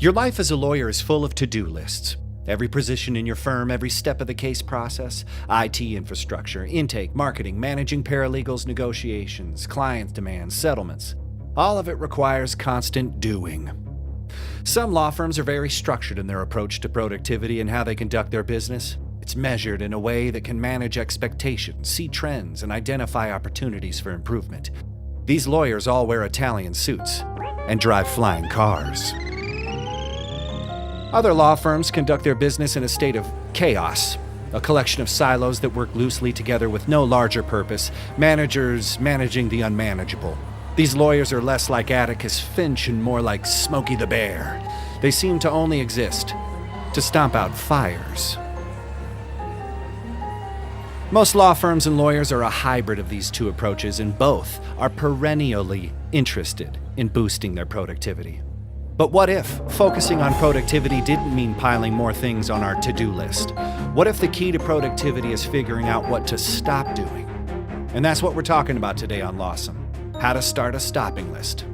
Your life as a lawyer is full of to-do lists. Every position in your firm, every step of the case process, IT infrastructure, intake, marketing, managing paralegals, negotiations, client demands, settlements. All of it requires constant doing. Some law firms are very structured in their approach to productivity and how they conduct their business. It's measured in a way that can manage expectations, see trends, and identify opportunities for improvement. These lawyers all wear Italian suits and drive flying cars. Other law firms conduct their business in a state of chaos, a collection of silos that work loosely together with no larger purpose, managers managing the unmanageable. These lawyers are less like Atticus Finch and more like Smokey the Bear. They seem to only exist to stomp out fires. Most law firms and lawyers are a hybrid of these two approaches, and both are perennially interested in boosting their productivity. But what if focusing on productivity didn't mean piling more things on our to-do list? What if the key to productivity is figuring out what to stop doing? And that's what we're talking about today on Lawsome. How to start a stopping list.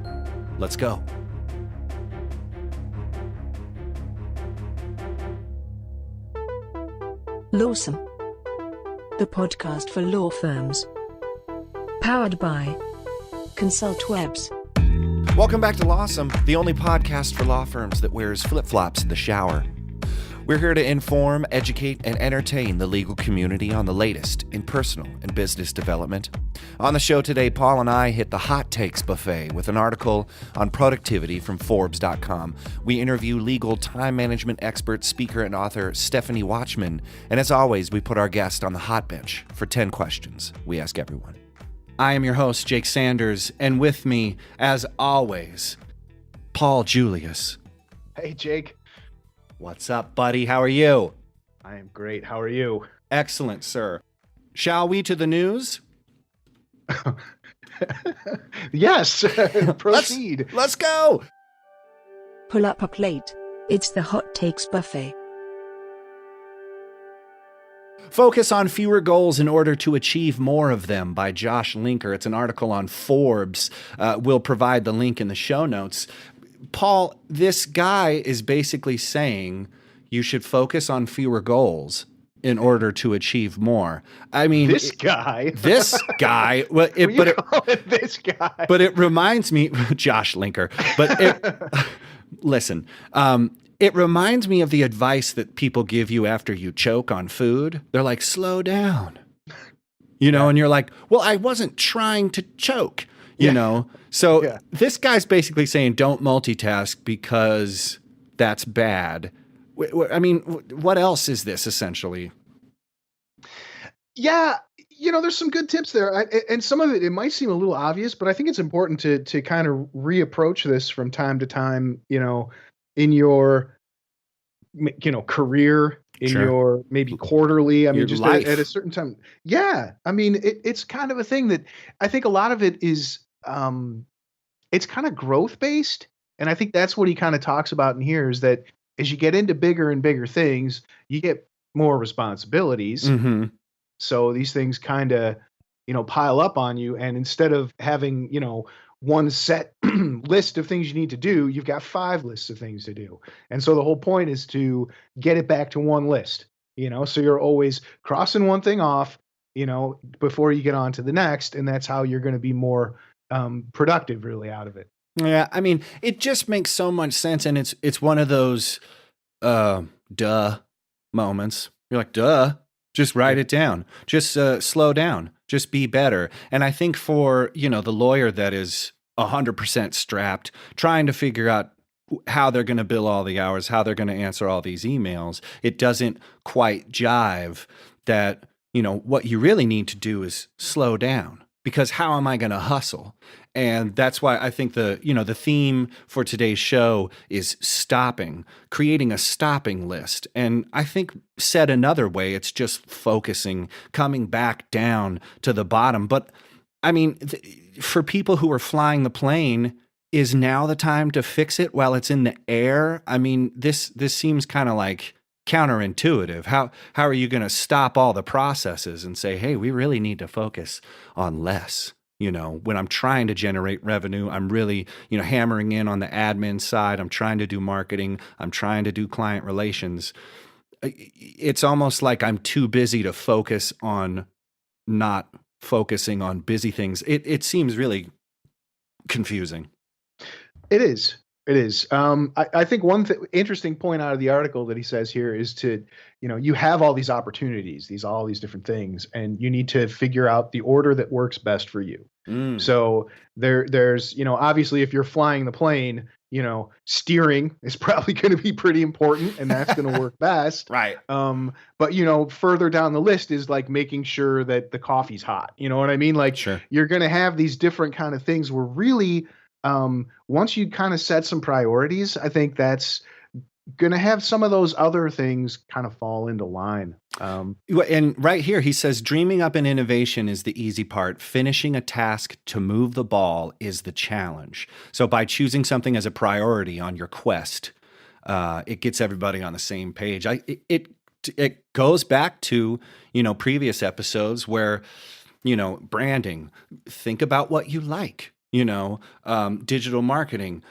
Let's go. Lawsome, the podcast for law firms. Powered by Consultwebs. Welcome back to Lawsome, the only podcast for law firms that wears flip-flops in the shower. We're here to inform, educate, and entertain the legal community on the latest in personal and business development. On the show today, Paul and I hit the hot takes buffet with an article on productivity from Forbes.com. We interview legal time management expert, speaker, and author Stephanie Wachman. And as always, we put our guest on the hot bench for 10 questions we ask everyone. I am your host, Jake Sanders, and with me, as always, Paul Julius. Hey, Jake. What's up, buddy? How are you? I am great. How are you? Excellent, sir. Shall we to the news? Yes. Proceed. Let's go. Pull up a plate. It's the hot takes buffet. Focus on fewer goals in order to achieve more of them by Josh Linker. It's an article on Forbes. We'll provide the link in the show notes. Paul, this guy is basically saying you should focus on fewer goals in order to achieve more. I mean, this guy. Well, this guy. But it reminds me, Josh Linker. But listen. It reminds me of the advice that people give you after you choke on food. They're like, slow down, and you're like, well, I wasn't trying to choke, you know? So This guy's basically saying don't multitask because that's bad. I mean, what else is this essentially? Yeah. There's some good tips there. And some of it might seem a little obvious, but I think it's important to kind of reapproach this from time to time, in your, career, in your maybe quarterly, I mean, just at a certain time. Yeah. I mean, it's kind of a thing that I think a lot of it is, it's kind of growth based. And I think that's what he kind of talks about in here is that as you get into bigger and bigger things, you get more responsibilities. Mm-hmm. So these things kind of, pile up on you. And instead of having, one set list of things you need to do, you've got 5 lists of things to do. And so the whole point is to get it back to one list, so you're always crossing one thing off, before you get on to the next. And that's how you're going to be more productive really out of it. Yeah. I mean, it just makes so much sense. And it's one of those duh moments. You're like, duh, just write it down. Just slow down. Just be better. And I think for, the lawyer that is 100% strapped, trying to figure out how they're going to bill all the hours, how they're going to answer all these emails, it doesn't quite jive that, what you really need to do is slow down. Because how am I going to hustle? And that's why I think the theme for today's show is stopping, creating a stopping list. And I think said another way, it's just focusing, coming back down to the bottom. But I mean, for people who are flying the plane, is now the time to fix it while it's in the air? I mean, this seems kind of like counterintuitive. How are you going to stop all the processes and say, hey, we really need to focus on less When I'm trying to generate revenue, I'm really, hammering in on the admin side. I'm trying to do marketing. I'm trying to do client relations. It's almost like I'm too busy to focus on not focusing on busy things. It seems really confusing. It is. It is. I think one interesting point out of the article that he says here is to, you have all these opportunities, all these different things, and you need to figure out the order that works best for you. So there's, obviously if you're flying the plane, steering is probably going to be pretty important, and that's going to work best. Right. But further down the list is like making sure that the coffee's hot. You know what I mean? Like, Sure. You're going to have these different kind of things where really, once you kind of set some priorities, I think that's going to have some of those other things kind of fall into line. And right here, he says, dreaming up an innovation is the easy part. Finishing a task to move the ball is the challenge. So by choosing something as a priority on your quest, it gets everybody on the same page. It goes back to, previous episodes where, branding, think about what you like, digital marketing,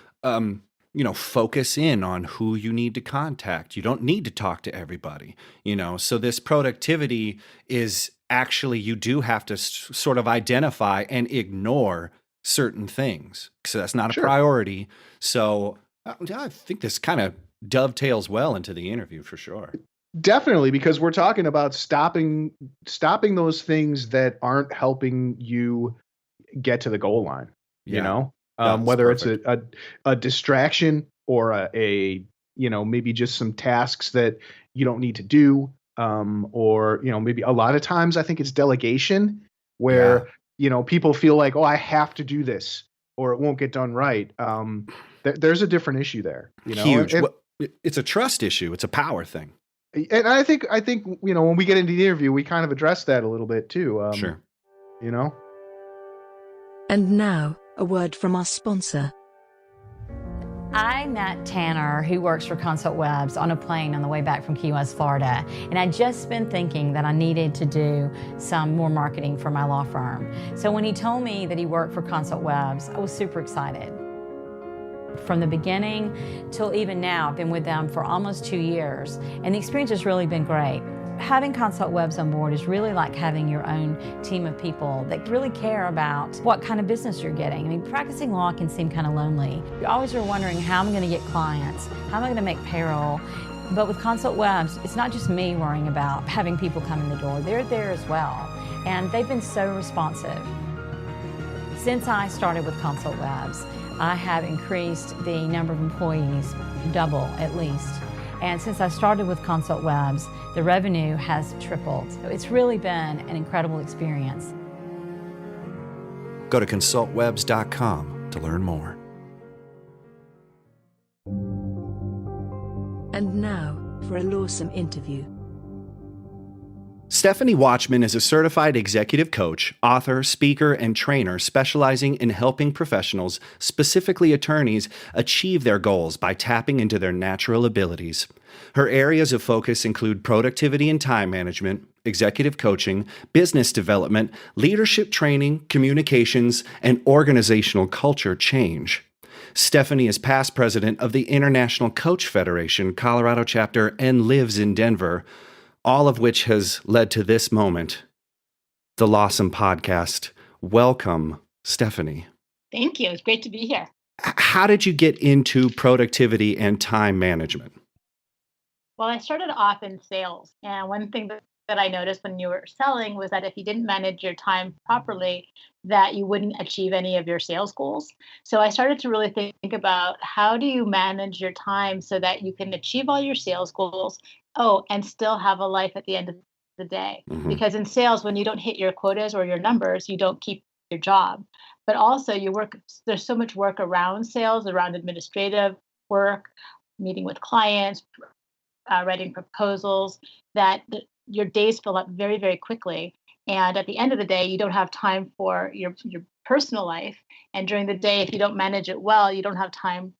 focus in on who you need to contact. You don't need to talk to everybody, So this productivity is actually, you do have to sort of identify and ignore certain things. So that's not a priority. So I think this kind of dovetails well into the interview for sure. Definitely, because we're talking about stopping those things that aren't helping you get to the goal line, whether it's a distraction or maybe just some tasks that you don't need to do. Or maybe a lot of times I think it's delegation where, people feel like, oh, I have to do this or it won't get done right. There's a different issue there. Huge. It's a trust issue. It's a power thing. And I think when we get into the interview, we kind of address that a little bit too. Sure. And now, a word from our sponsor. I met Tanner, who works for Consultwebs, on a plane on the way back from Key West, Florida. And I'd just been thinking that I needed to do some more marketing for my law firm. So when he told me that he worked for Consultwebs, I was super excited. From the beginning till even now, I've been with them for almost 2 years, and the experience has really been great. Having Consultwebs on board is really like having your own team of people that really care about what kind of business you're getting. I mean, practicing law can seem kind of lonely. You always are wondering, how am I going to get clients? How am I going to make payroll? But with Consultwebs, it's not just me worrying about having people come in the door. They're there as well, and they've been so responsive. Since I started with Consultwebs, I have increased the number of employees double at least. And since I started with Consultwebs, the revenue has tripled. It's really been an incredible experience. Go to consultwebs.com to learn more. And now, for a lawsome interview. Stephanie Wachman is a certified executive coach, author, speaker, and trainer specializing in helping professionals, specifically attorneys, achieve their goals by tapping into their natural abilities. Her areas of focus include productivity and time management, executive coaching, business development, leadership training, communications, and organizational culture change. Stephanie is past president of the International Coach Federation, Colorado chapter, and lives in Denver, all of which has led to this moment, the Lawsome Podcast. Welcome, Stephanie. Thank you. It's great to be here. How did you get into productivity and time management? Well, I started off in sales. And one thing that I noticed when you were selling was that if you didn't manage your time properly, that you wouldn't achieve any of your sales goals. So I started to really think about, how do you manage your time so that you can achieve all your sales goals, and still have a life at the end of the day. Mm-hmm. Because in sales, when you don't hit your quotas or your numbers, you don't keep your job. But also there's so much work around sales, around administrative work, meeting with clients, writing proposals, that your days fill up very, very quickly. And at the end of the day, you don't have time for your personal life. And during the day, if you don't manage it well, you don't have time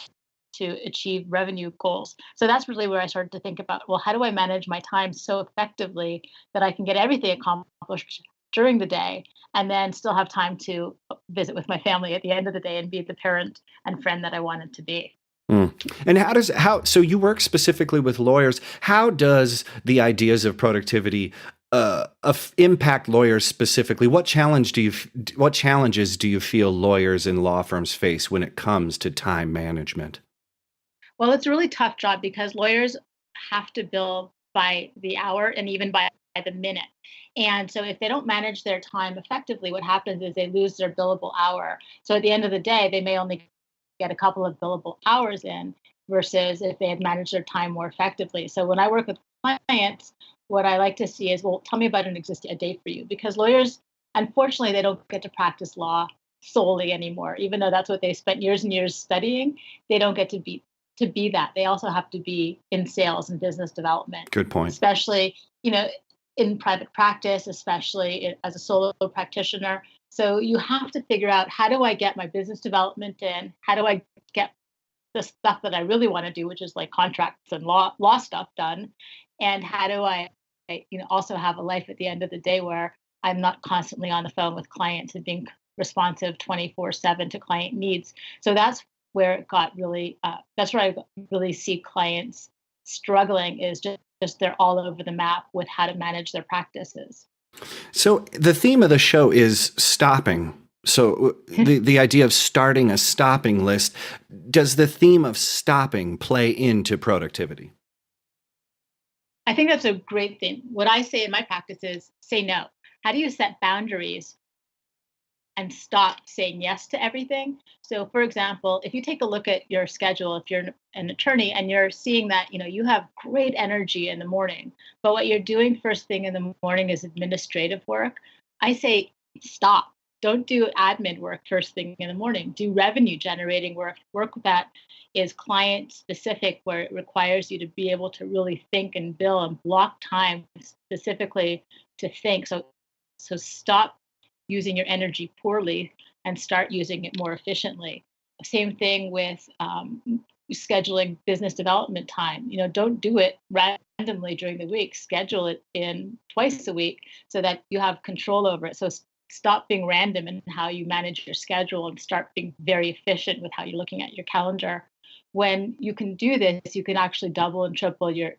to achieve revenue goals. So that's really where I started to think about, well, how do I manage my time so effectively that I can get everything accomplished during the day, and then still have time to visit with my family at the end of the day and be the parent and friend that I wanted to be. Mm. And so you work specifically with lawyers. How does the ideas of productivity impact lawyers specifically? What challenges do you feel lawyers and law firms face when it comes to time management? Well, it's a really tough job because lawyers have to bill by the hour and even by the minute. And so if they don't manage their time effectively, what happens is they lose their billable hour. So at the end of the day, they may only get a couple of billable hours in versus if they had managed their time more effectively. So when I work with clients, what I like to see is, well, tell me about a day for you. Because lawyers, unfortunately, they don't get to practice law solely anymore, even though that's what they spent years and years studying. They don't get to be that. They also have to be in sales and business development. Good point. Especially, in private practice, especially as a solo practitioner. So you have to figure out, how do I get my business development in? How do I get the stuff that I really want to do, which is like contracts and law stuff done? And how do I also have a life at the end of the day where I'm not constantly on the phone with clients and being responsive 24/7 to client needs. So that's where it got really, that's where I really see clients struggling, is just they're all over the map with how to manage their practices. So the theme of the show is stopping. So the idea of starting a stopping list, does the theme of stopping play into productivity? I think that's a great thing. What I say in my practice is say no. How do you set boundaries and stop saying yes to everything? So, for example, if you take a look at your schedule, if you're an attorney and you're seeing that, you have great energy in the morning, but what you're doing first thing in the morning is administrative work, I say stop. Don't do admin work first thing in the morning. Do revenue generating work that is client specific, where it requires you to be able to really think and bill and block time specifically to think. So stop using your energy poorly and start using it more efficiently. Same thing with scheduling business development time. Don't do it randomly during the week. Schedule it in twice a week so that you have control over it. So stop being random in how you manage your schedule and start being very efficient with how you're looking at your calendar. When you can do this, you can actually double and triple your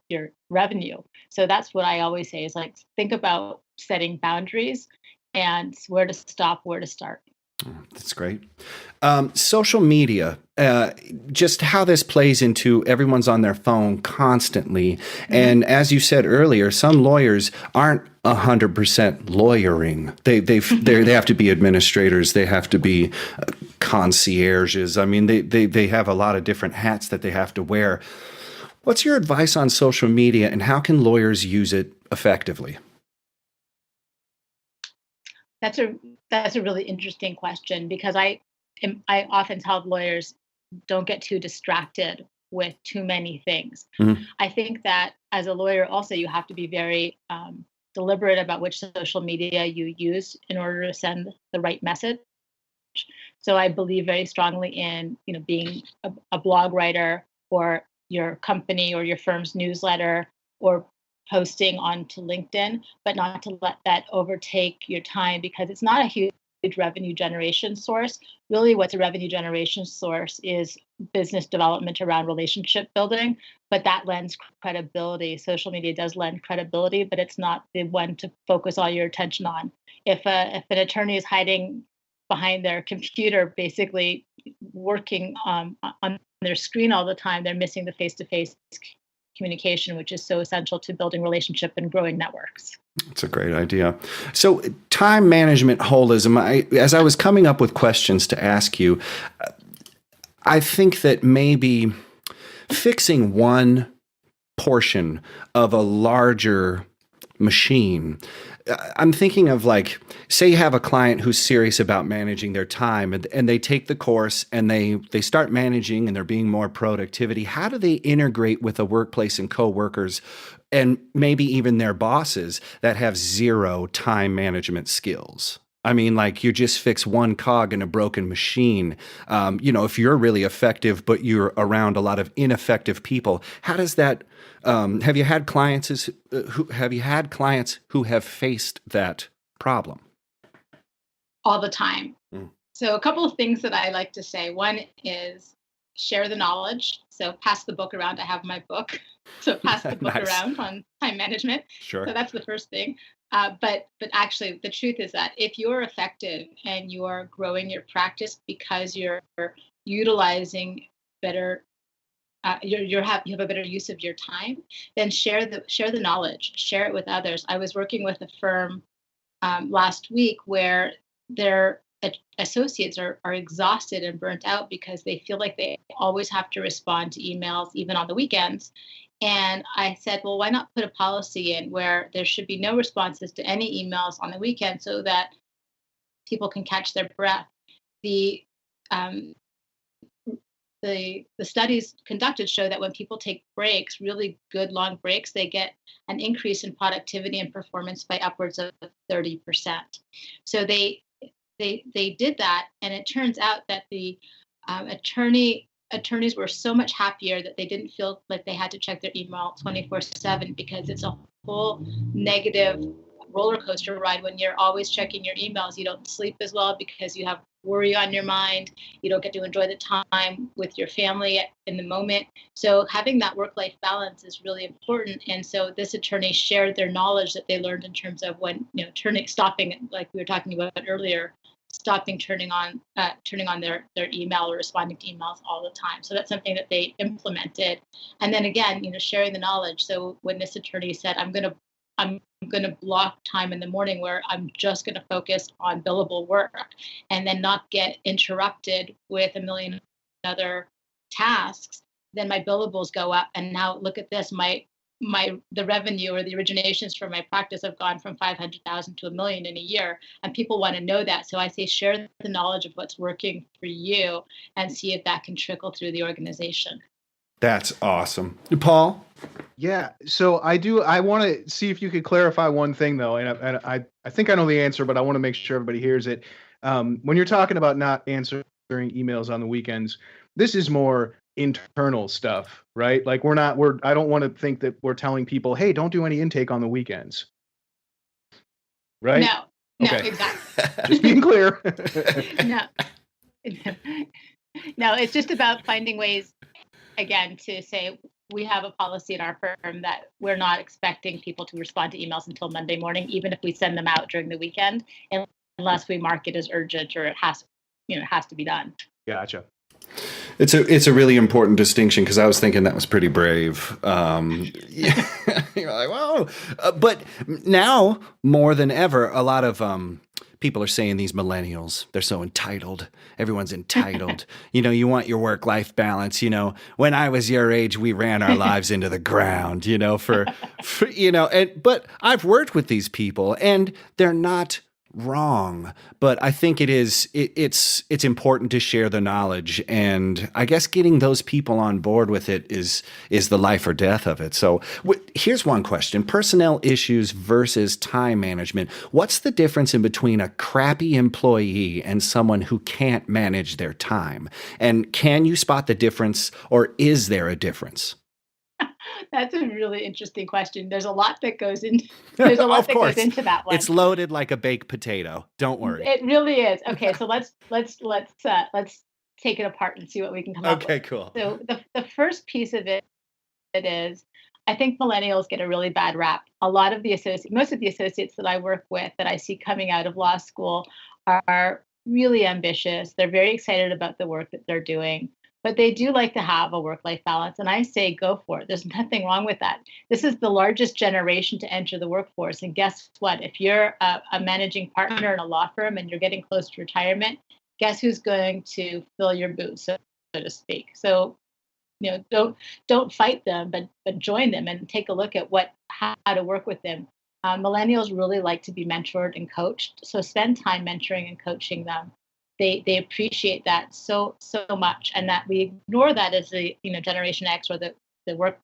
revenue. So that's what I always say is, like, think about setting boundaries and where to stop, where to start. That's great. Social media, just how this plays into everyone's on their phone constantly. Mm-hmm. And as you said earlier, some lawyers aren't 100% lawyering. They have to be administrators. They have to be concierges. I mean, they have a lot of different hats that they have to wear. What's your advice on social media, and how can lawyers use it effectively? That's a really interesting question, because I often tell lawyers, don't get too distracted with too many things. Mm-hmm. I think that as a lawyer also, you have to be very deliberate about which social media you use in order to send the right message. So I believe very strongly in being a blog writer, or your company or your firm's newsletter, or posting onto LinkedIn, but not to let that overtake your time, because it's not a huge revenue generation source. Really, what's a revenue generation source is business development around relationship building, but that lends credibility. Social media does lend credibility, but it's not the one to focus all your attention on. If an attorney is hiding behind their computer, basically working on their screen all the time, they're missing the face-to-face communication, which is so essential to building relationship and growing networks. That's a great idea. So time management holism, as I was coming up with questions to ask you, I think that maybe fixing one portion of a larger machine, I'm thinking of, like, say you have a client who's serious about managing their time, and they take the course and they start managing and they're being more productivity. How do they integrate with a workplace and coworkers, and maybe even their bosses, that have zero time management skills? I mean, like, you just fix one cog in a broken machine. If you're really effective, but you're around a lot of ineffective people, how does that? Have you had clients who have faced that problem? All the time. Mm. So a couple of things that I like to say. One is share the knowledge. So pass the book around. I have my book. So pass the book Nice. around on time management. Sure. So that's the first thing. But actually, the truth is that if you're effective and you are growing your practice because you're utilizing better, you have a better use of your time, then share the knowledge, share it with others. I was working with a firm last week where their associates are exhausted and burnt out because they feel like they always have to respond to emails, even on the weekends. And I said, well, why not put a policy in where there should be no responses to any emails on the weekend so that people can catch their breath? The um, the studies conducted show that when people take breaks, really good long breaks, they get an increase in productivity and performance by upwards of 30%. So they did that, and it turns out that the attorneys were so much happier that they didn't feel like they had to check their email 24/7, because it's a whole negative roller coaster ride when you're always checking your emails. You don't sleep as well because you have worry on your mind. You don't get to enjoy the time with your family in the moment. So having that work-life balance is really important. And so this attorney shared their knowledge that they learned in terms of when, stopping, like we were talking about earlier, turning on their email or responding to emails all the time. So that's something that they implemented. And then again, sharing the knowledge. So when this attorney said, I'm going to block time in the morning where I'm just going to focus on billable work and then not get interrupted with a million other tasks, then my billables go up. And now look at this, the revenue or the originations for my practice have gone from 500,000 to $1 million in a year. And people want to know that. So I say, share the knowledge of what's working for you and see if that can trickle through the organization. That's awesome. Paul? Yeah. So I want to see if you could clarify one thing, though. And I think I know the answer, but I want to make sure everybody hears it. When you're talking about not answering emails on the weekends, this is more internal stuff, right? Like I don't want to think that we're telling people, hey, don't do any intake on the weekends. Right? No, Okay. Exactly. Just being clear. No, it's just about finding ways, again, to say we have a policy in our firm that we're not expecting people to respond to emails until Monday morning, even if we send them out during the weekend, unless we mark it as urgent or it has to be done. Gotcha. It's a really important distinction, because I was thinking that was pretty brave. You're like, whoa. But now more than ever, a lot of people are saying these millennials, they're so entitled. Everyone's entitled. You want your work-life balance. When I was your age, we ran our lives into the ground, but I've worked with these people and they're not wrong, but I think it's important to share the knowledge, and I guess getting those people on board with it is the life or death of it. So here's one question: personnel issues versus time management. What's the difference in between a crappy employee and someone who can't manage their time? And can you spot the difference, or is there a difference? That's a really interesting question. There's a lot that goes into that one. It's loaded like a baked potato. Don't worry. It really is. Okay, so let's take it apart and see what we can come up with. Okay, cool. So the first piece of it is, I think millennials get a really bad rap. Most of the associates that I work with, that I see coming out of law school, are really ambitious. They're very excited about the work that they're doing, but they do like to have a work-life balance. And I say, go for it. There's nothing wrong with that. This is the largest generation to enter the workforce. And guess what? If you're a managing partner in a law firm and you're getting close to retirement, guess who's going to fill your boots, so to speak? So, don't fight them, but join them and take a look at how to work with them. Millennials really like to be mentored and coached. So spend time mentoring and coaching them. They appreciate that so much, and that we ignore that as the Generation X, or the work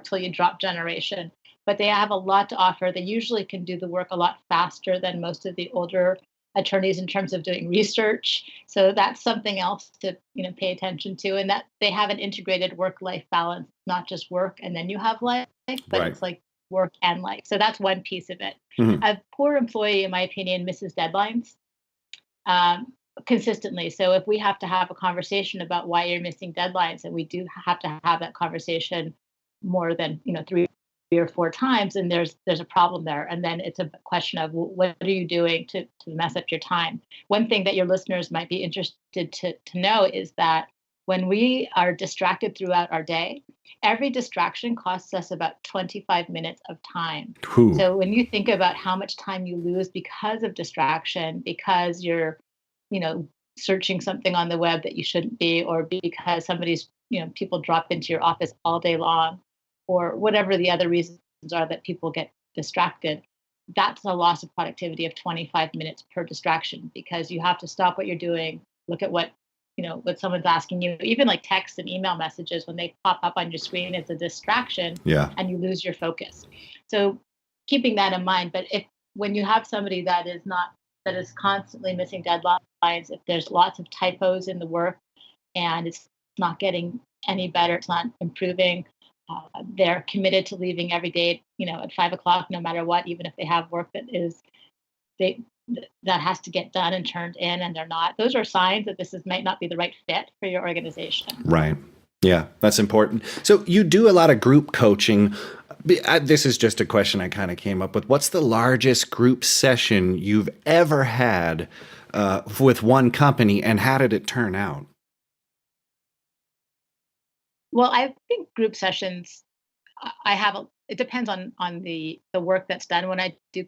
till you drop generation. But they have a lot to offer. They usually can do the work a lot faster than most of the older attorneys in terms of doing research. So that's something else to pay attention to, and that they have an integrated work-life balance, not just work and then you have life, but Right. It's like work and life. So that's one piece of it. Mhm. A poor employee, in my opinion, misses deadlines um, consistently. So if we have to have a conversation about why you're missing deadlines, and we do have to have that conversation more than three or four times, and there's a problem there. And then it's a question of what are you doing to mess up your time. One thing that your listeners might be interested to know is that when we are distracted throughout our day, every distraction costs us about 25 minutes of time. Whew. So when you think about how much time you lose because of distraction, because you're, searching something on the web that you shouldn't be, or because people drop into your office all day long, or whatever the other reasons are that people get distracted, that's a loss of productivity of 25 minutes per distraction, because you have to stop what you're doing, look at what someone's asking you. Even like text and email messages, when they pop up on your screen, it's a distraction, Yeah. and you lose your focus. So keeping that in mind. But when you have somebody that is constantly missing deadlines, if there's lots of typos in the work and it's not getting any better, it's not improving, they're committed to leaving every day, at 5 o'clock, no matter what, even if they have work they that has to get done and turned in, and they're not. Those are signs that might not be the right fit for your organization. Right. Yeah, that's important. So you do a lot of group coaching. This is just a question I kind of came up with. What's the largest group session you've ever had with one company, and how did it turn out? Well, I think group sessions, it depends on the work that's done. When I do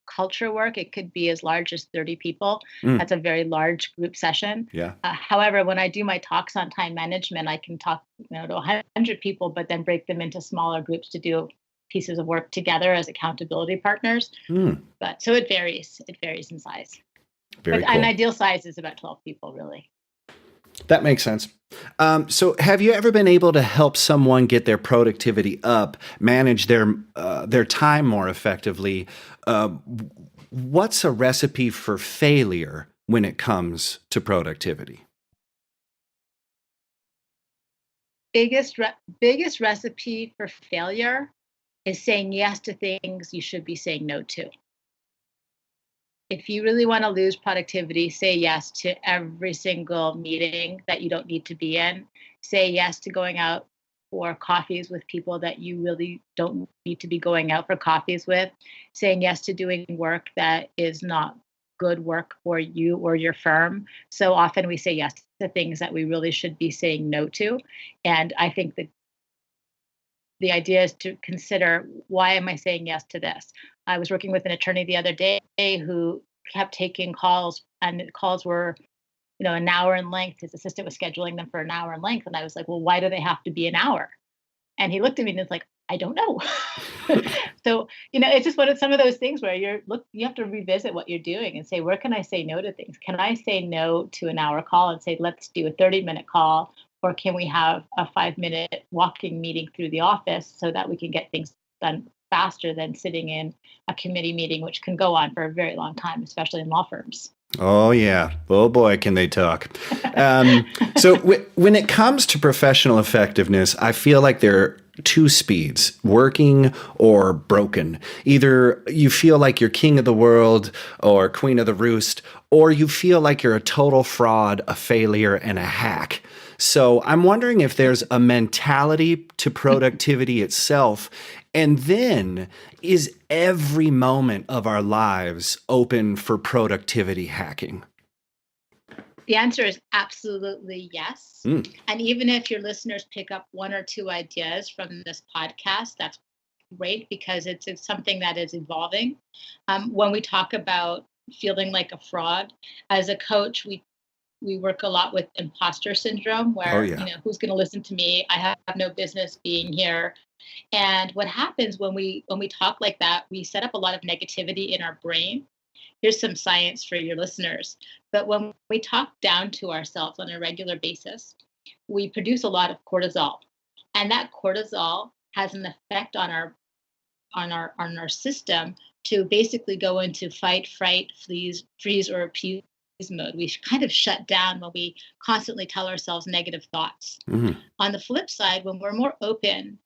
culture work, it could be as large as 30 people. Mm, That's a very large group session. yeah. However, when I do my talks on time management, I can talk to 100 people, but then break them into smaller groups to do pieces of work together as accountability partners. Mm, But so it varies. It varies in size. very But an cool. ideal size is about 12 people, really. That makes sense. So, have you ever been able to help someone get their productivity up, manage their time more effectively? What's a recipe for failure when it comes to productivity? Biggest recipe for failure is saying yes to things you should be saying no to. If you really want to lose productivity, say yes to every single meeting that you don't need to be in. Say yes to going out for coffees with people that you really don't need to be going out for coffees with. Saying yes to doing work that is not good work for you or your firm. So often we say yes to things that we really should be saying no to. And I think that the idea is to consider, why am I saying yes to this? I was working with an attorney the other day who kept taking calls, and the calls were, an hour in length. His assistant was scheduling them for an hour in length. And I was like, well, why do they have to be an hour? And he looked at me and was like, I don't know. So, it's just some of those things where you have to revisit what you're doing and say, where can I say no to things? Can I say no to an hour call and say, let's do a 30-minute call? Or can we have a 5-minute walking meeting through the office so that we can get things done faster than sitting in a committee meeting, which can go on for a very long time, especially in law firms? Oh, yeah. Oh, boy, can they talk. So when it comes to professional effectiveness, I feel like there are two speeds, working or broken. Either you feel like you're king of the world or queen of the roost, or you feel like you're a total fraud, a failure, and a hack. So I'm wondering if there's a mentality to productivity itself. And then, is every moment of our lives open for productivity hacking? The answer is absolutely yes. Mm, And even if your listeners pick up one or two ideas from this podcast, that's great, because it's something that is evolving. When we talk about feeling like a fraud, as a coach, we work a lot with imposter syndrome, oh, where, yeah. who's going to listen to me? I have no business being here. And what happens when we talk like that, we set up a lot of negativity in our brain. Here's some science for your listeners. But when we talk down to ourselves on a regular basis, we produce a lot of cortisol. And that cortisol has an effect on our system to basically go into fight, fright, freeze, or appease mode. We kind of shut down when we constantly tell ourselves negative thoughts. Mhm. On the flip side, when we're more open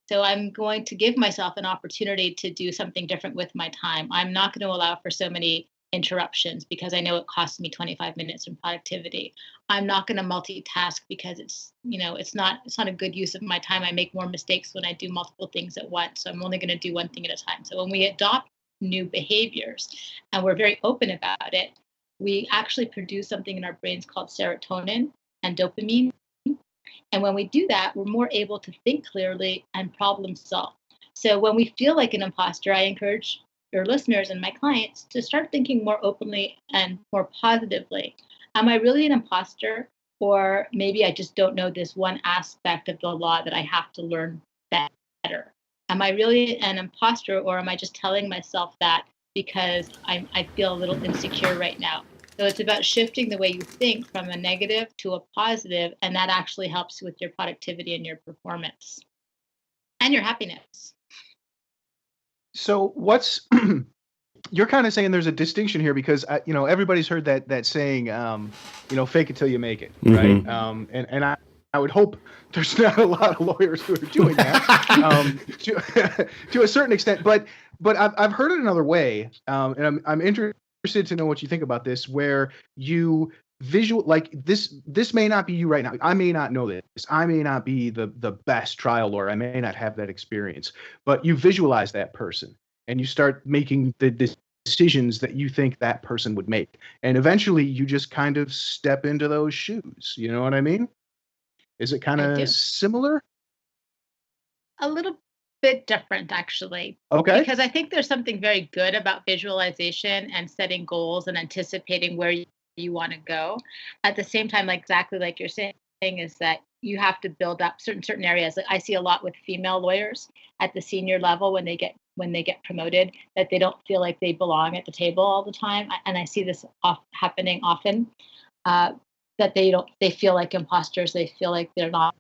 So I'm going to give myself an opportunity to do something different with my time. I'm not going to allow for so many interruptions because I know it costs me 25 minutes in productivity. I'm not going to multitask because it's not a good use of my time. I make more mistakes when I do multiple things at once. So I'm only going to do one thing at a time. So when we adopt new behaviors and we're very open about it, we actually produce something in our brains called serotonin and dopamine. And when we do that, we're more able to think clearly and problem solve. So when we feel like an imposter, I encourage your listeners and my clients to start thinking more openly and more positively. Am I really an imposter? Or maybe I just don't know this one aspect of the law that I have to learn better. Am I really an imposter, or am I just telling myself that because I feel a little insecure right now? So it's about shifting the way you think from a negative to a positive, and that actually helps with your productivity and your performance and your happiness. So what's you're kind of saying there's a distinction here because everybody's heard that saying, fake it till you make it, right? And I would hope there's not a lot of lawyers who are doing that to a certain extent, but I've heard it another way, and I'm interested to know what you think about this, where you visual like this may not be you right now. I may not know this. I may not be the best trial lawyer. I may not have that experience, but you visualize that person and you start making the decisions that you think that person would make. And eventually you just kind of step into those shoes. You know what I mean? Is it kind of similar? A little bit different, actually. Okay. Because I think there's something very good about visualization and setting goals and anticipating where you want to go. At the same time, exactly like you're saying, is that you have to build up certain areas. Like I see a lot with female lawyers at the senior level when they get promoted, that they don't feel like they belong at the table all the time. And I see this happening often. That they feel like imposters. They feel like they're not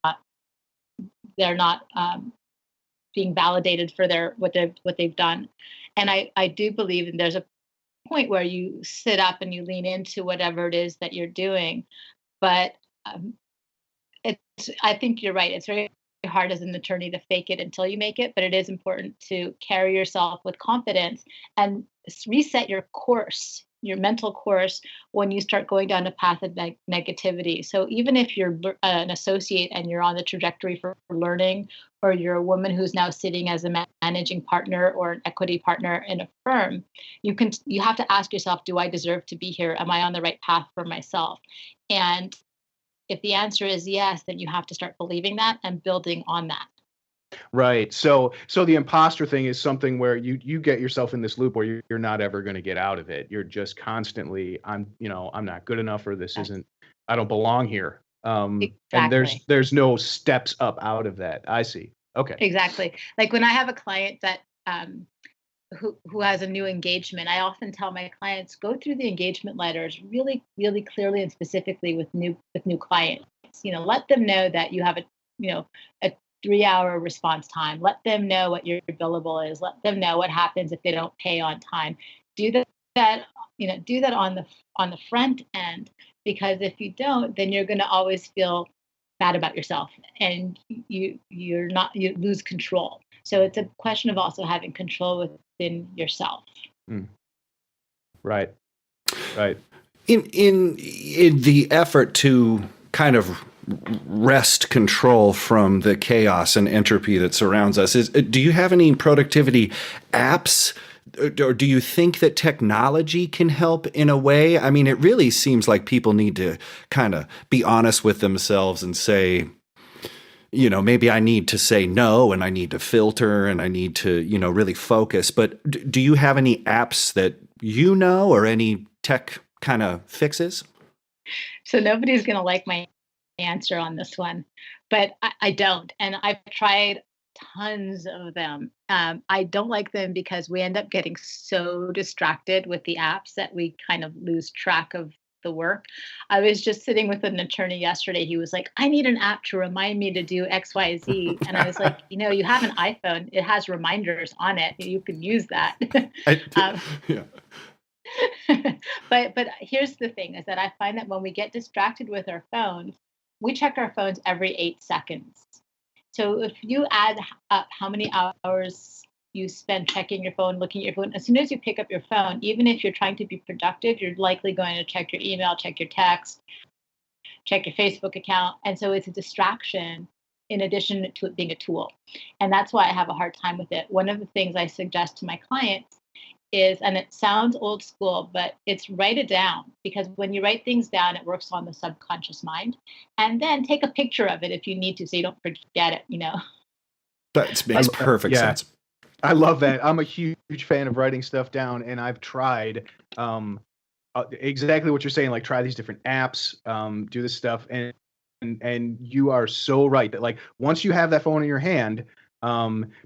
being validated for what they've done. And I do believe, and there's a point where you sit up and you lean into whatever it is that you're doing. But I think you're right. It's very hard as an attorney to fake it until you make it, but it is important to carry yourself with confidence and reset your course, your mental course, when you start going down a path of negativity. So even if you're an associate and you're on the trajectory for learning, or you're a woman who's now sitting as a managing partner or an equity partner in a firm, you have to ask yourself, do I deserve to be here? Am I on the right path for myself? And if the answer is yes, then you have to start believing that and building on that. Right. So the imposter thing is something where you get yourself in this loop where you're not ever going to get out of it. You're just constantly, I'm not good enough, or this isn't, I don't belong here. Exactly. And there's no steps up out of that. I see. Okay. Exactly. Like when I have a client that who has a new engagement, I often tell my clients, go through the engagement letters really, really clearly and specifically with new clients. Let them know that you have a 3-hour response time. Let them know what your billable is. Let them know what happens if they don't pay on time. Do that on the front end, because if you don't, then you're going to always feel bad about yourself, and you lose control. So it's a question of also having control within yourself. Right. In the effort to kind of wrest control from the chaos and entropy that surrounds us, do you have any productivity apps, or do you think that technology can help in a way? I mean, it really seems like people need to kind of be honest with themselves and say, maybe I need to say no, and I need to filter, and I need to, really focus. But do you have any apps that or any tech kind of fixes? So nobody's going to like my answer on this one, but I don't. And I've tried tons of them. I don't like them because we end up getting so distracted with the apps that we kind of lose track of the work. I was just sitting with an attorney yesterday. He was like, I need an app to remind me to do X, Y, Z. And I was like, you have an iPhone. It has reminders on it. You can use that. Yeah. But here's the thing, is that I find that when we get distracted with our phones, we check our phones every 8 seconds. So if you add up how many hours you spend checking your phone, looking at your phone, as soon as you pick up your phone, even if you're trying to be productive, you're likely going to check your email, check your text, check your Facebook account. And so it's a distraction in addition to it being a tool. And that's why I have a hard time with it. One of the things I suggest to my clients is, and it sounds old school, but it's write it down, because when you write things down, it works on the subconscious mind. And then take a picture of it if you need to, so you don't forget it, you know. That makes perfect sense. I love that. I'm a huge fan of writing stuff down, and I've tried exactly what you're saying. Like, try these different apps, do this stuff, and you are so right that, like, once you have that phone in your hand,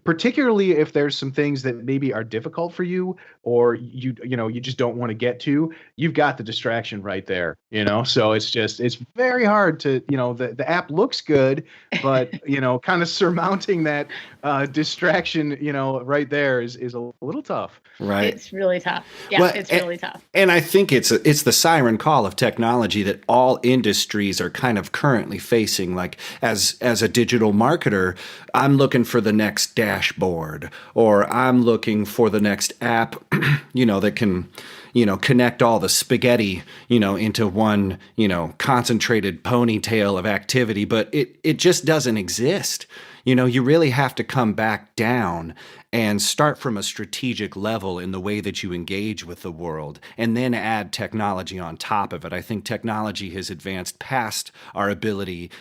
particularly if there's some things that maybe are difficult for you, or you just don't want to get to, you've got the distraction right there, so it's very hard to, the app looks good, but kind of surmounting that distraction right there is a little tough. Right. It's really tough. Yeah, well, it's really tough. And I think it's the siren call of technology that all industries are kind of currently facing. Like, as a digital marketer, I'm looking for the next dashboard, or I'm looking for the next app, that can, connect all the spaghetti, into one, concentrated ponytail of activity. But it just doesn't exist. You really have to come back down and start from a strategic level in the way that you engage with the world, and then add technology on top of it. I think technology has advanced past our ability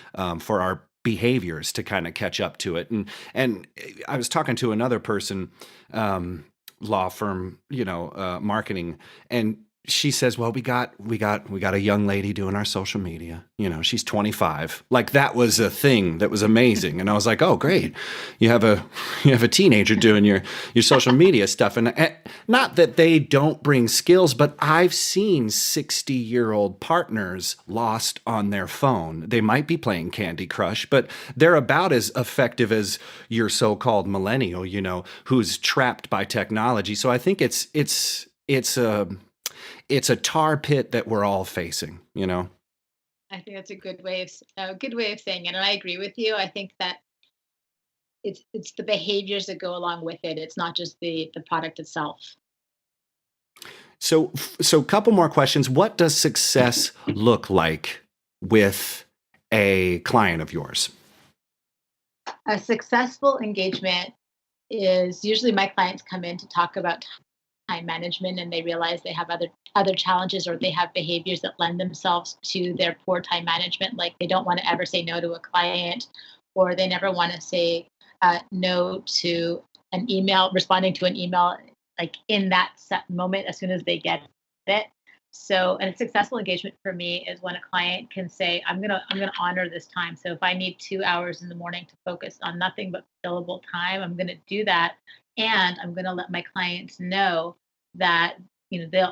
for our behaviors to kind of catch up to it. And I was talking to another person, law firm, marketing, and she says, well, we got a young lady doing our social media. She's 25. Like, that was a thing that was amazing. And I was like, oh, great. You have a teenager doing your social media stuff. And not that they don't bring skills, but I've seen 60-year-old partners lost on their phone. They might be playing Candy Crush, but they're about as effective as your so-called millennial, who's trapped by technology. So I think it's a tar pit that we're all facing, I think that's a good way of saying it. And I agree with you. I think that it's the behaviors that go along with it. It's not just the product itself. So a couple more questions. What does success look like with a client of yours? A successful engagement is usually my clients come in to talk about time management, and they realize they have other challenges, or they have behaviors that lend themselves to their poor time management. Like, they don't want to ever say no to a client, or they never want to say no to an email, responding to an email, like in that set moment as soon as they get it. So, and a successful engagement for me is when a client can say, I'm gonna honor this time. So if I need 2 hours in the morning to focus on nothing but billable time, I'm gonna do that. And I'm gonna let my clients know that,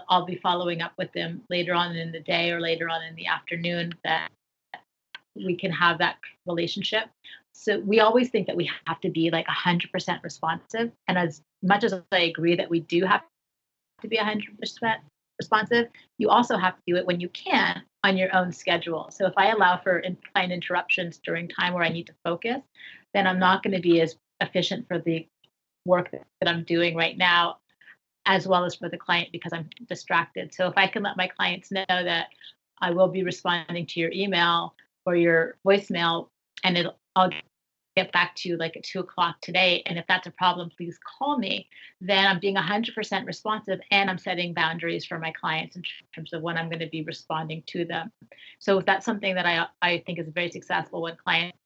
I'll be following up with them later on in the day or later on in the afternoon, that we can have that relationship. So we always think that we have to be like 100% responsive. And as much as I agree that we do have to be 100% responsive, you also have to do it when you can on your own schedule. So if I allow for client interruptions during time where I need to focus, then I'm not going to be as efficient for the work that I'm doing right now, as well as for the client, because I'm distracted. So if I can let my clients know that I will be responding to your email or your voicemail, and I'll get back to you like at 2:00 today. And if that's a problem, please call me. Then I'm being 100% responsive, and I'm setting boundaries for my clients in terms of when I'm going to be responding to them. So that's something that I think is very successful, when clients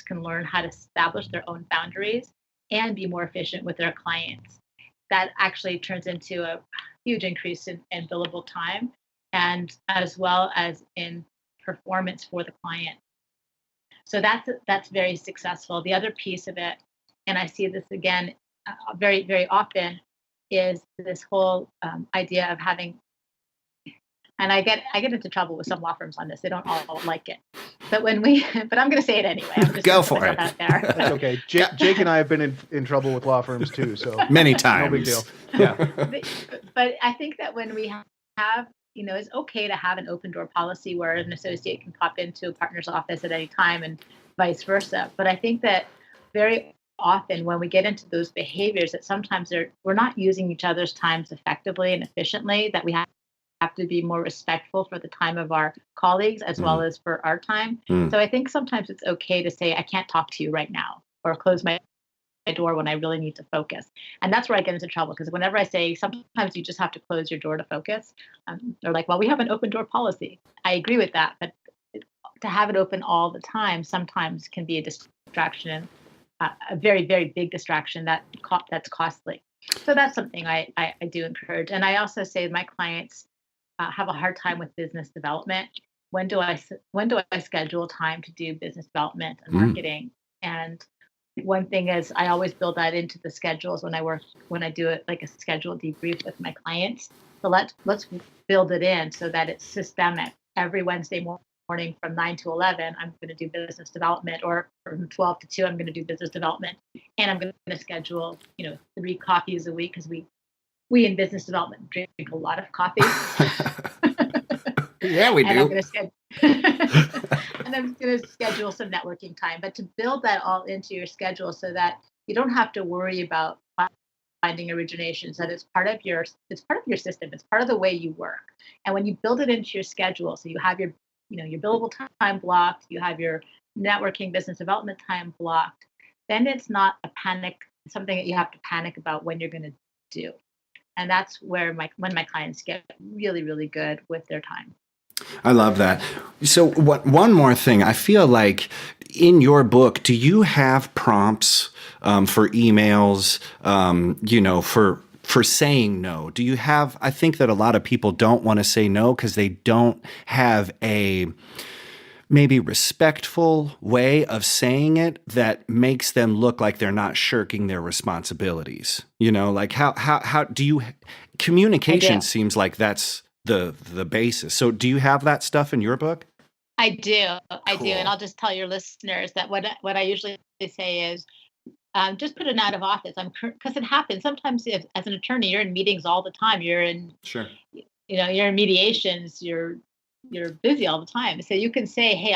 can learn how to establish their own boundaries and be more efficient with their clients. That actually turns into a huge increase in billable time, and as well as in performance for the client. So that's very successful. The other piece of it, and I see this again very, very often, is this whole idea of having, and I get into trouble with some law firms on this. They don't all like it. But but I'm going to say it anyway. I'm just Go for it. Out there. That's okay. Jake and I have been in trouble with law firms too. So many times. No big deal. Yeah. But I think that when we have, it's okay to have an open door policy where an associate can pop into a partner's office at any time and vice versa. But I think that very often when we get into those behaviors that sometimes we're not using each other's times effectively and efficiently, that we have to be more respectful for the time of our colleagues as well as for our time. So I think sometimes it's okay to say, I can't talk to you right now, or close my door when I really need to focus. And that's where I get into trouble, because whenever I say sometimes you just have to close your door to focus, they're like, well, we have an open door policy. I agree with that, but to have it open all the time sometimes can be a distraction, a very, very big distraction that's costly. So that's something I do encourage. And I also say my clients have a hard time with business development. When do I schedule time to do business development and marketing? And one thing is, I always build that into the schedules when I do it, like a schedule debrief with my clients. So let's build it in so that it's systemic. Every Wednesday morning from 9 to 11, I'm going to do business development, or from 12 to 2, I'm going to do business development. And I'm going to schedule, 3 coffees a week, because we in business development drink a lot of coffee. Yeah, we and do. And I'm going to schedule some networking time. But to build that all into your schedule so that you don't have to worry about finding originations, that it's part of your system. It's part of the way you work. And when you build it into your schedule, so you have your billable time blocked, you have your networking business development time blocked, then it's not something that you have to panic about when you're going to do. And that's where when my clients get really, really good with their time. I love that. So one more thing, I feel like in your book, do you have prompts for emails, for saying no? Do you have, I think that a lot of people don't want to say no because they don't have a maybe respectful way of saying it that makes them look like they're not shirking their responsibilities. Like how do you, communication seems like that's the basis. So do you have that stuff in your book? I do. I Cool. do. And I'll just tell your listeners that what I usually say is, just put an out of office. Because it happens sometimes. As an attorney, you're in meetings all the time. You're in, Sure. You're in mediations. You're busy all the time. So you can say, hey,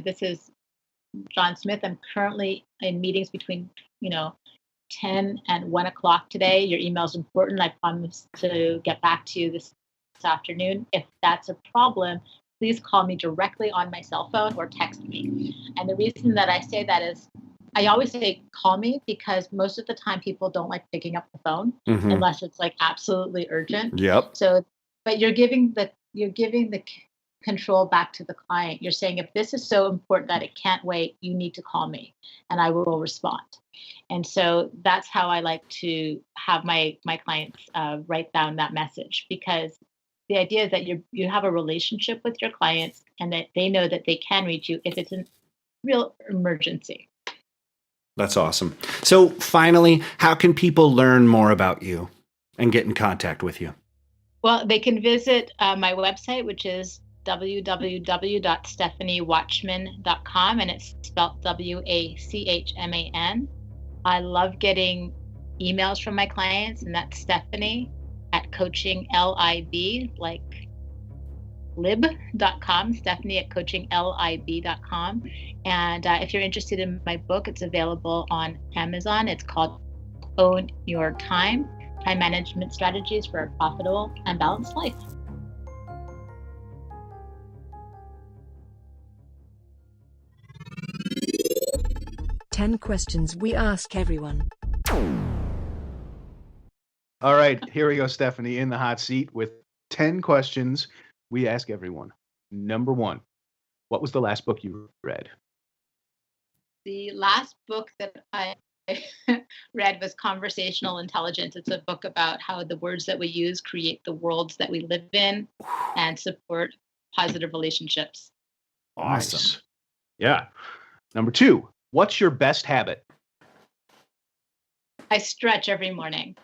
this is John Smith. I'm currently in meetings between 10 and 1 o'clock today. Your email is important. I promise to get back to you this afternoon. If that's a problem, please call me directly on my cell phone or text me. And the reason that I say that is, I always say call me, because most of the time people don't like picking up the phone unless it's like absolutely urgent. Yep. So, but you're giving the control back to the client. You're saying, if this is so important that it can't wait, you need to call me and I will respond. And so that's how I like to have my clients write down that message, because the idea is that you have a relationship with your clients and that they know that they can reach you if it's a real emergency. That's awesome. So finally, how can people learn more about you and get in contact with you? Well, they can visit my website, which is www.stephaniewachman.com, and it's spelled WACHMAN. I love getting emails from my clients, and that's Stephanie at coachinglib, like lib.com, Stephanie at coachinglib.com. And if you're interested in my book, it's available on Amazon. It's called Own Your Time Management Strategies for a Profitable and Balanced Life. Ten questions we ask everyone. All right, here we go, Stephanie, in the hot seat with 10 questions we ask everyone. Number 1, what was the last book you read? The last book that I read was Conversational Intelligence. It's a book about how the words that we use create the worlds that we live in and support positive relationships. Awesome. Nice. Yeah. Number 2, what's your best habit? I stretch every morning.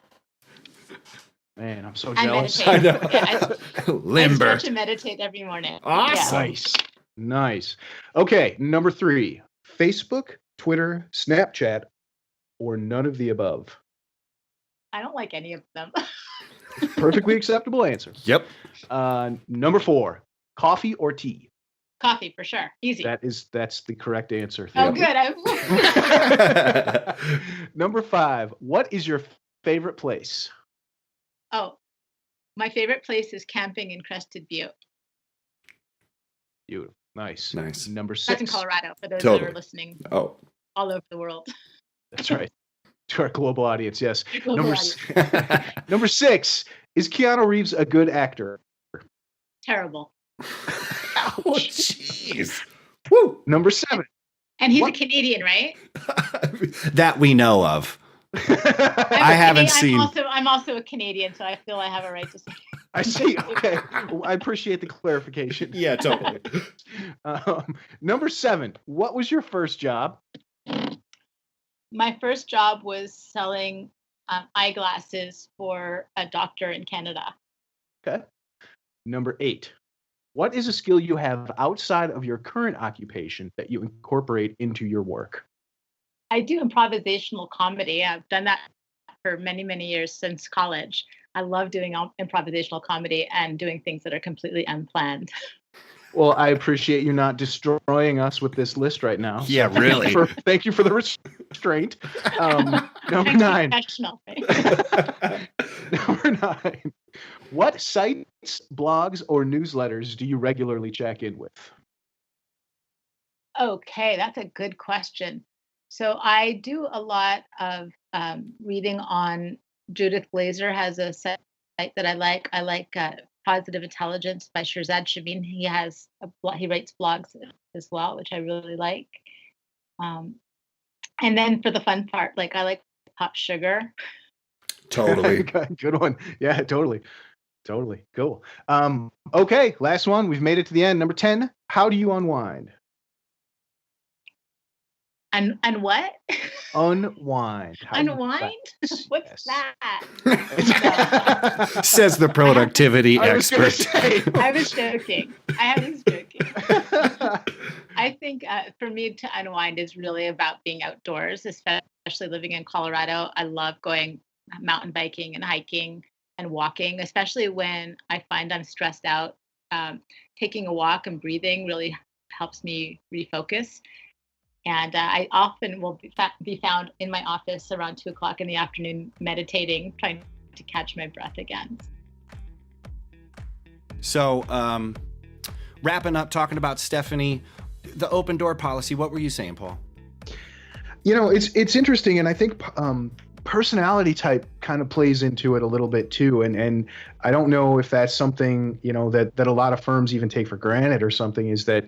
Man, I'm so I jealous. meditate. I know. Yeah, I Limber. stretch and meditate every morning. Awesome. Yeah. Nice. Nice. Okay, number 3, Facebook, Twitter, Snapchat, or none of the above? I don't like any of them. Perfectly acceptable answer. Yep. Number 4, coffee or tea? Coffee for sure. Easy. That's the correct answer. Oh, Thank good. you. Number 5. What is your favorite place? Oh, my favorite place is camping in Crested Butte. Beautiful. Nice. Nice. Number 6. That's in Colorado for those that Totally. are listening Oh. all over the world. That's right. To our global audience, yes. Global Number audience. Number 6. Is Keanu Reeves a good actor? Terrible. Oh, jeez. Woo. Number 7. And he's What? a Canadian, right? That we know of. I haven't seen. I'm also a Canadian, so I feel I have a right to say. I see. Okay. Well, I appreciate the clarification. Yeah, totally. Number 7. What was your first job? My first job was selling eyeglasses for a doctor in Canada. Okay. Number 8. What is a skill you have outside of your current occupation that you incorporate into your work? I do improvisational comedy. I've done that for many, many years since college. I love doing improvisational comedy and doing things that are completely unplanned. Well, I appreciate you not destroying us with this list right now. Yeah, really. Thank you for the restraint. Number 9. Professional, right? Number 9. What sites, blogs, or newsletters do you regularly check in with? Okay, that's a good question. So I do a lot of reading on Judith Glazer has a site that I like. I like Positive Intelligence by Shirzad Shamim. He writes blogs as well, which I really like. And then for the fun part, I like Pop Sugar. Totally. Good one. Yeah, totally. Cool. Okay, last one. We've made it to the end. Number 10. How do you unwind? And what? Unwind. How do you Unwind? relax? What's Yes. that? Says the productivity I was gonna expert. say. I was joking. I think for me to unwind is really about being outdoors, especially living in Colorado. I love going mountain biking and hiking and walking, especially when I find I'm stressed out. Taking a walk and breathing really helps me refocus. And I often will be found in my office around 2:00 in the afternoon, meditating, trying to catch my breath again. So, wrapping up, talking about Stephanie, the open door policy. What were you saying, Paul? It's interesting, and I think personality type kind of plays into it a little bit too. And I don't know if that's something that a lot of firms even take for granted or something. Is that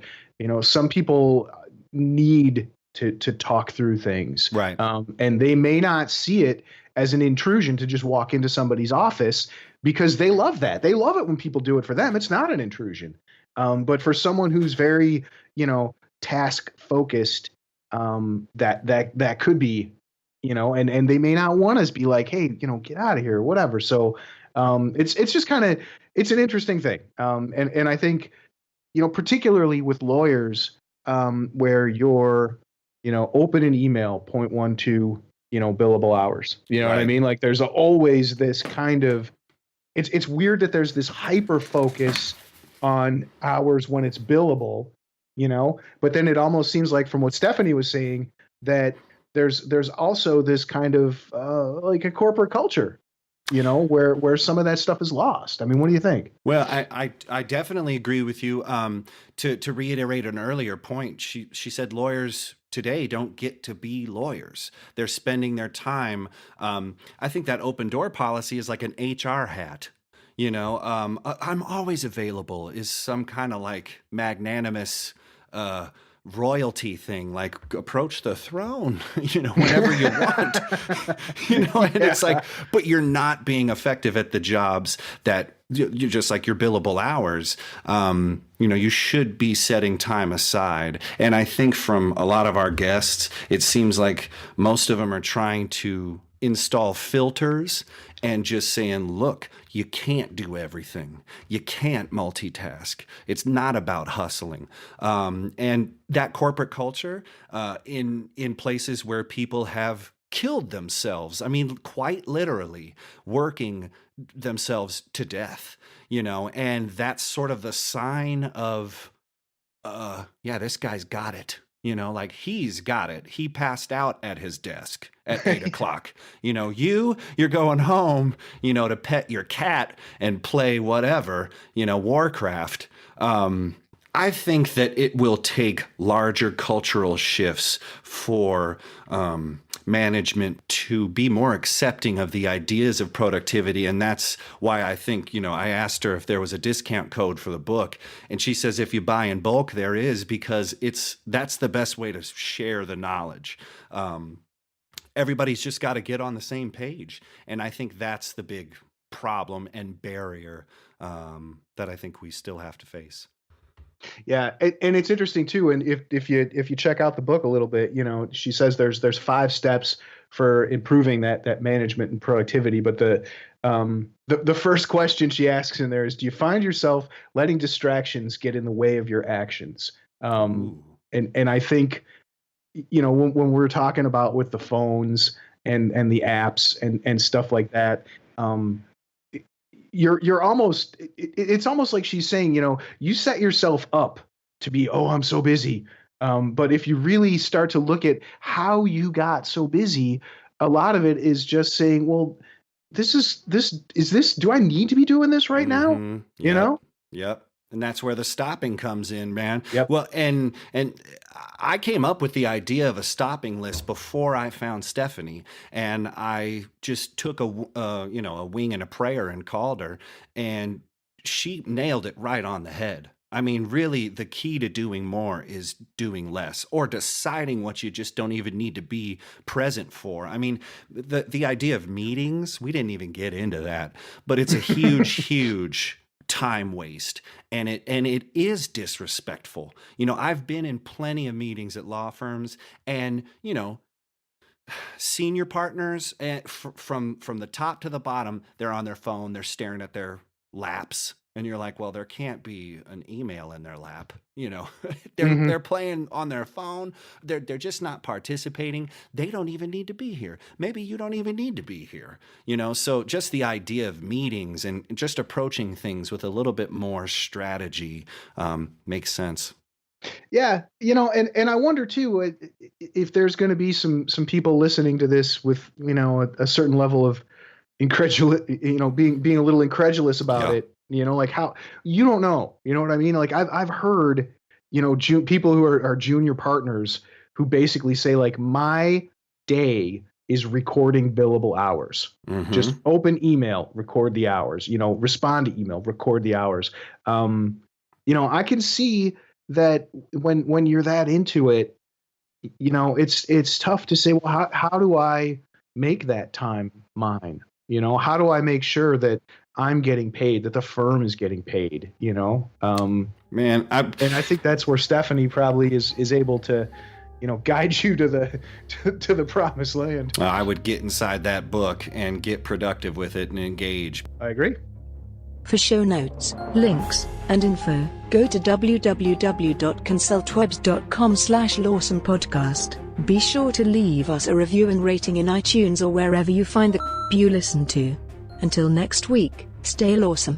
some people need to talk through things, Right? And they may not see it as an intrusion to just walk into somebody's office because they love that. They love it when people do it for them. It's not an intrusion. But for someone who's very, task focused, that could be, and they may not want us be like, hey, get out of here or whatever. So it's just kind of, it's an interesting thing. And I think, particularly with lawyers, where you're, open an email 0.12, billable hours. You know what I Right. mean? Like there's always this kind of, it's weird that there's this hyper focus on hours when it's billable, but then it almost seems like from what Stephanie was saying that there's also this kind of like a corporate culture, where some of that stuff is lost. I mean, what do you think? Well, I definitely agree with you. To reiterate an earlier point, she said lawyers today don't get to be lawyers. They're spending their time. I think that open door policy is like an HR hat. I'm always available is some kind of like magnanimous royalty thing, like approach the throne, whenever you want, and it's like, but you're not being effective at the jobs that you just like your billable hours. You should be setting time aside. And I think from a lot of our guests, it seems like most of them are trying to install filters and just saying, look, you can't do everything. You can't multitask. It's not about hustling. And that corporate culture in places where people have killed themselves, I mean, quite literally working themselves to death, and that's sort of the sign of yeah, this guy's got it. Like he's got it. He passed out at his desk at 8 o'clock. You're going home, to pet your cat and play whatever, Warcraft. I think that it will take larger cultural shifts for management to be more accepting of the ideas of productivity. And that's why I think, I asked her if there was a discount code for the book. And she says, if you buy in bulk, there is, because that's the best way to share the knowledge. Everybody's just got to get on the same page. And I think that's the big problem and barrier that I think we still have to face. Yeah, and it's interesting too. And if you check out the book a little bit, she says there's 5 steps for improving that management and productivity. But the first question she asks in there is, do you find yourself letting distractions get in the way of your actions? And I think, when we're talking about with the phones and the apps and stuff like that, you're almost, it's almost like she's saying, you set yourself up to be, oh, I'm so busy. But if you really start to look at how you got so busy, a lot of it is just saying, well, do I need to be doing this right now? Yep. And that's where the stopping comes in, man. Yep. Well, and I came up with the idea of a stopping list before I found Stephanie, and I just took a wing and a prayer and called her, and she nailed it right on the head. I mean, really, the key to doing more is doing less, or deciding what you just don't even need to be present for. I mean, the idea of meetings, we didn't even get into that, but it's a huge time waste, and it is disrespectful. I've been in plenty of meetings at law firms, and senior partners, from the top to the bottom, they're on their phone, they're staring at their laps, and you're like, well, there can't be an email in their lap. They're playing on their phone. They're just not participating. They don't even need to be here. Maybe you don't even need to be here. So just the idea of meetings and just approaching things with a little bit more strategy makes sense. Yeah, and I wonder too, if there's going to be some people listening to this with a certain level of incredulous, being a little incredulous about it. Like how you don't know, what I mean? Like I've heard, people who are junior partners who basically say, like, my day is recording billable hours. Mm-hmm. Just open email, record the hours, respond to email, record the hours. I can see that when you're that into it, it's tough to say, well, how do I make that time mine? How do I make sure that I'm getting paid, that the firm is getting paid, Man, and I think that's where Stephanie probably is able to, guide you to the promised land. I would get inside that book and get productive with it and engage. I agree. For show notes, links, and info, go to www.consultwebs.com/lawsomepodcast. Be sure to leave us a review and rating in iTunes or wherever you find the you listen to. Until next week, stay lawsome.